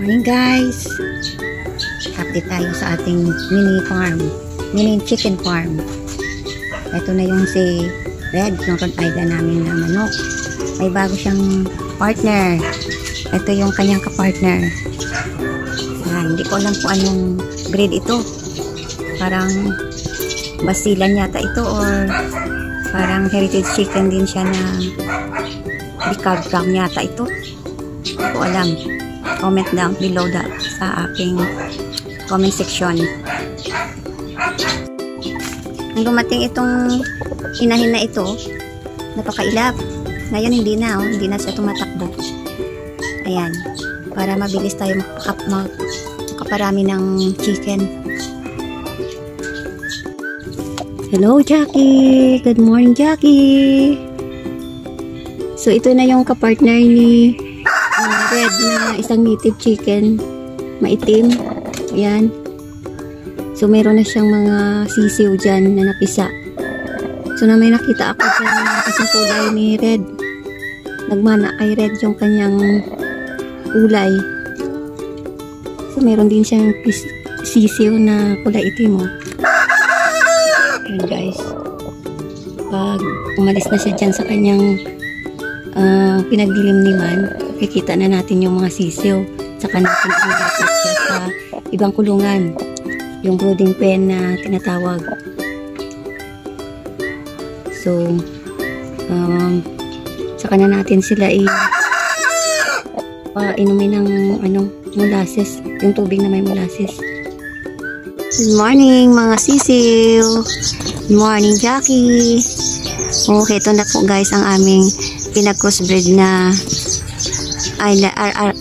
Morning guys! Update tayo sa ating mini chicken farm. Ito na yung si Red, yung Rhode Island namin na manok. May bago siyang partner. Ito yung kanyang kapartner. Hindi ko alam kung anong breed ito. Parang Basilan yata ito or parang heritage chicken din siya na Bicard Brown yata ito. Hindi ko alam. Comment down below sa aking comment section. Nung dumating itong inahin na ito, napakailap. Ngayon hindi na siya tumatakbo. Ayan, para mabilis tayo makaparami ng chicken. Hello Jackie! Good morning Jackie! So ito na yung kapartner ni Red na isang native chicken, maitim. Ayan. So meron na siyang mga sisiw dyan na napisa. So na may nakita ako dyan na kasing kulay ni Red. Nagmana kay Red yung kanyang kulay. So meron din siyang sisiw na kulay itim. Ayan guys. Pag umalis na siya dyan sa kanyang pinagdilimliman, kikita na natin yung mga sisiw. Saka natin ililipat siya sa ibang kulungan, yung brooding pen na tinatawag. So saka na natin sila inumin ng molasses, yung tubig na may molasses. Good morning mga sisiw. Good morning Jackie. Okay, ito na po guys ang aming pinag-crossbreed na RIR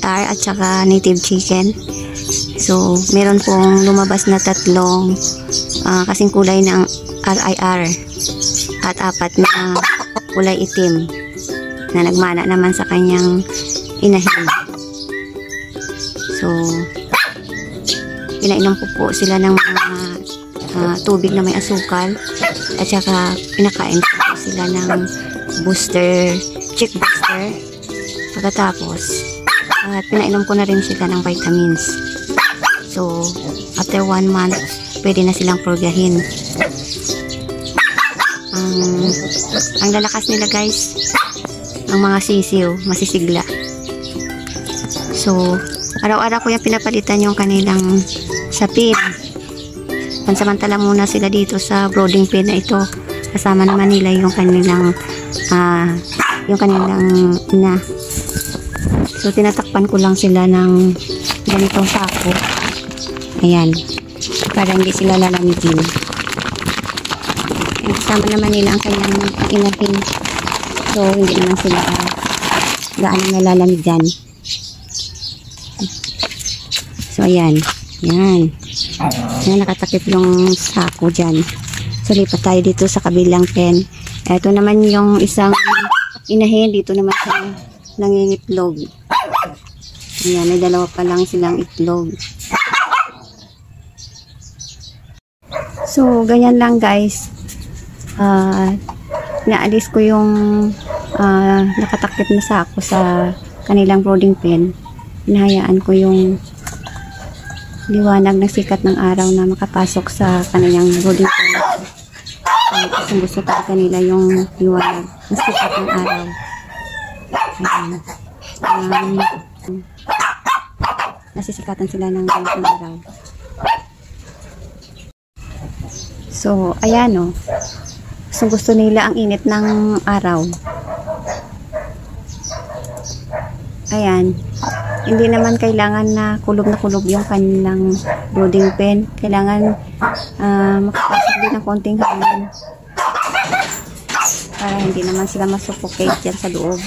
at saka native chicken. So, meron pong lumabas na tatlong kasing kulay ng RIR at 4 na kulay itim na nagmana naman sa kanyang inahin. So, pinainom po sila ng mga tubig na may asukal at saka pinakain po sila ng chick booster. Pagkatapos pinainom ko na rin sila ng vitamins. So after 1 month pwede na silang purgahin. Ang lalakas nila guys, ang mga sisiw masisigla. So araw-araw ko yung pinapalitan yung kanilang sapin. Pansamantala muna sila dito sa brooding pen na ito. Kasama naman nila yung kanilang ina. So tinatakpan ko lang sila ng ganitong sako. Ayan, para hindi sila lalamigin. Kasama naman nila ang kanyang inahin. So hindi naman sila gaano nalalamig dyan. So ayan, yan nakatakip yung sako dyan. So lipat tayo dito sa kabilang pen. Ito naman yung isang inahin, dito naman siya nangingitlog. Ayan, may 2 pa lang silang itlog. So ganyan lang guys. Naalis ko yung nakatakip na sako sa kanilang brooding pen. Hinahayaan ko yung liwanag ng sikat ng araw na makapasok sa kanilang brooding pen. Kasi gusto talaga nila yung liwanag ng sikat ng araw. Nasisikatan sila ng ganitong araw. So ayan gusto nila ang init ng araw. Ayan, hindi naman kailangan na kulob yung kanilang brooding pen. Kailangan makapasok din ng konting hangin para hindi naman sila masuffocate dyan sa loob.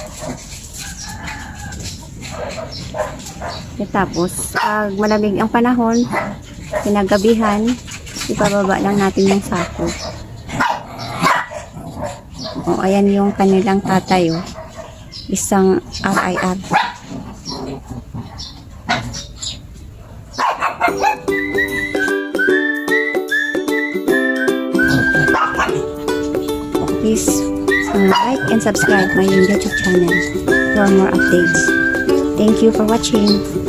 At tapos pag malamig ang panahon, pinagabihan, ipababa lang natin yung sako. Ayan yung kanilang tatay, isang RIR. Please like and subscribe my YouTube channel for more updates. Thank you for watching.